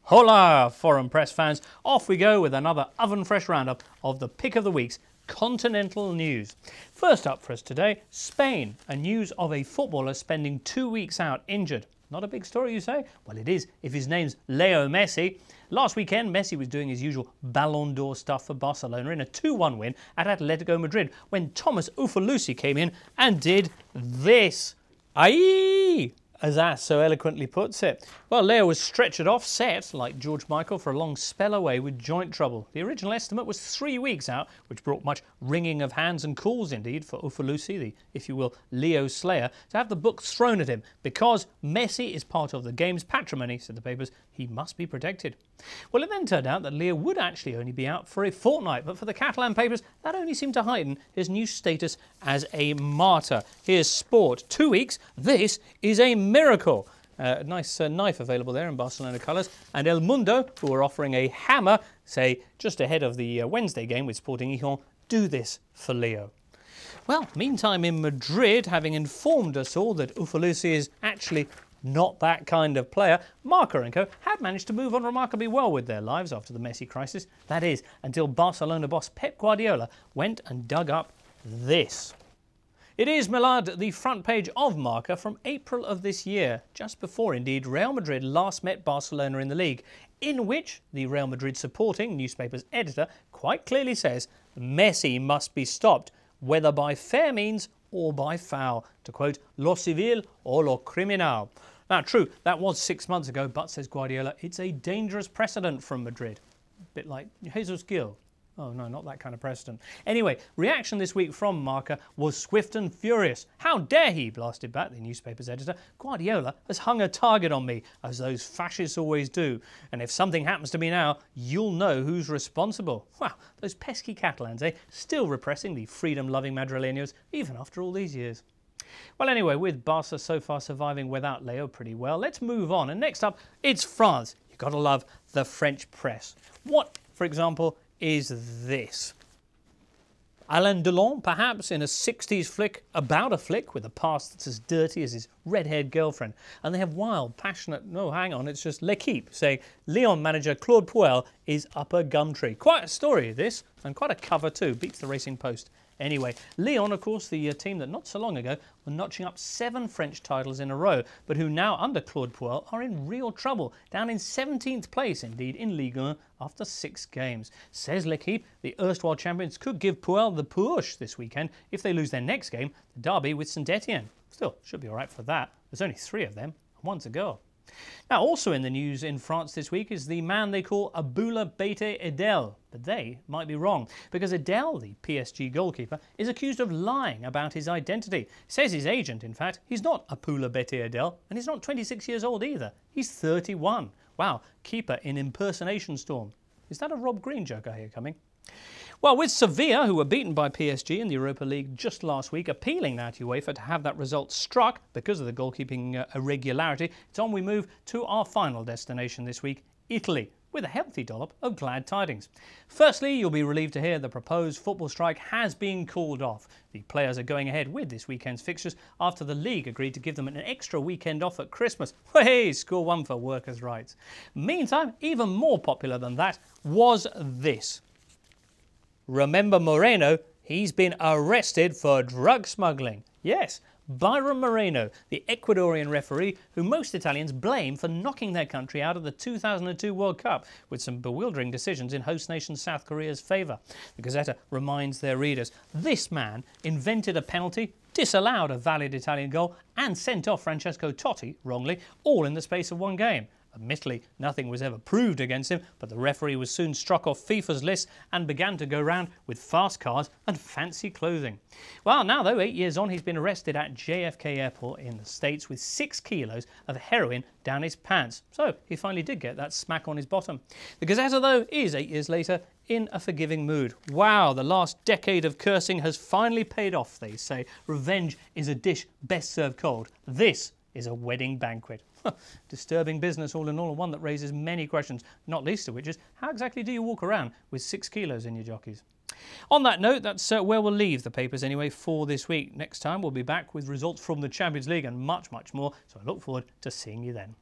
Hola, foreign press fans. Off we go with another oven-fresh roundup of the pick of the week's continental news. First up for us today, Spain, and news of a footballer spending 2 weeks out injured. Not a big story, you say? Well, it is if his name's Leo Messi. Last weekend, Messi was doing his usual Ballon d'Or stuff for Barcelona in a 2-1 win at Atletico Madrid when Thomas Ufolusi came in and did this. Aye! As Ass so eloquently puts it. Well, Leo was stretchered off set, like George Michael, for a long spell away with joint trouble. The original estimate was 3 weeks out, which brought much wringing of hands and calls indeed for Ufolusi, the, if you will, Leo Slayer, to have the book thrown at him. Because Messi is part of the game's patrimony, said the papers, he must be protected. Well, it then turned out that Leo would actually only be out for a fortnight, but for the Catalan papers, that only seemed to heighten his new status as a martyr. Here's sport. 2 weeks. This is a miracle. A nice knife available there in Barcelona colours. And El Mundo, who are offering a hammer, say just ahead of the Wednesday game with Sporting Gijón, do this for Leo. Well, meantime in Madrid, having informed us all that Ufolusi is actually not that kind of player, Marca & Co had managed to move on remarkably well with their lives after the Messi crisis. That is, until Barcelona boss Pep Guardiola went and dug up this. It is, Milad, the front page of Marca from April of this year, just before, indeed, Real Madrid last met Barcelona in the league, in which the Real Madrid supporting newspaper's editor quite clearly says Messi must be stopped, whether by fair means or by foul, to quote, lo civil o lo criminal. Now, true, that was 6 months ago, but, says Guardiola, it's a dangerous precedent from Madrid. A bit like Jesus Gil. Oh, no, not that kind of precedent. Anyway, reaction this week from Marca was swift and furious. How dare he, blasted back the newspaper's editor. Guardiola has hung a target on me, as those fascists always do. And if something happens to me now, you'll know who's responsible. Wow, those pesky Catalans, eh? Still repressing the freedom-loving Madrileños, even after all these years. Well, anyway, with Barca so far surviving without Leo pretty well, let's move on. And next up, it's France. You've got to love the French press. What, for example, is this? Alain Delon, perhaps, in a 60s flick about a flick with a past that's as dirty as his red-haired girlfriend. And they have wild, passionate, no, hang on, it's just L'Équipe saying Lyon manager Claude Puel is up a gum tree. Quite a story, this, and quite a cover too, beats the Racing Post. Anyway, Lyon, of course, the team that not so long ago were notching up 7 French titles in a row, but who now, under Claude Puel, are in real trouble, down in 17th place, indeed, in Ligue 1 after 6 games. Says L'Équipe, the erstwhile champions could give Puel the push this weekend if they lose their next game, the derby with Saint-Etienne. Still, should be all right for that. There's only 3 of them, and 1 to go. Now, also in the news in France this week is the man they call Aboula Bete Edel. But they might be wrong, because Edel, the PSG goalkeeper, is accused of lying about his identity. Says his agent, in fact, he's not Aboula Bete Edel, and he's not 26 years old either. He's 31. Wow, keeper in impersonation storm. Is that a Rob Green joke I hear coming? Well, with Sevilla, who were beaten by PSG in the Europa League just last week, appealing now to UEFA to have that result struck because of the goalkeeping irregularity, it's on we move to our final destination this week, Italy, with a healthy dollop of glad tidings. Firstly, you'll be relieved to hear the proposed football strike has been called off. The players are going ahead with this weekend's fixtures after the league agreed to give them an extra weekend off at Christmas. Hey, score one for workers' rights. Meantime, even more popular than that was this. Remember Moreno, he's been arrested for drug smuggling. Yes, Byron Moreno, the Ecuadorian referee who most Italians blame for knocking their country out of the 2002 World Cup with some bewildering decisions in host nation South Korea's favour. The Gazzetta reminds their readers, this man invented a penalty, disallowed a valid Italian goal and sent off Francesco Totti, wrongly, all in the space of 1 game. Admittedly, nothing was ever proved against him, but the referee was soon struck off FIFA's list and began to go round with fast cars and fancy clothing. Well, now though, 8 years on, he's been arrested at JFK Airport in the States with 6 kilos of heroin down his pants. So he finally did get that smack on his bottom. The Gazzetta, though, is 8 years later in a forgiving mood. Wow, the last decade of cursing has finally paid off, they say. Revenge is a dish best served cold. This is a wedding banquet. Disturbing business all in all, and one that raises many questions, not least of which is, how exactly do you walk around with 6 kilos in your jockeys? On that note, that's where we'll leave the papers anyway for this week. Next time we'll be back with results from the Champions League and much, much more, so I look forward to seeing you then.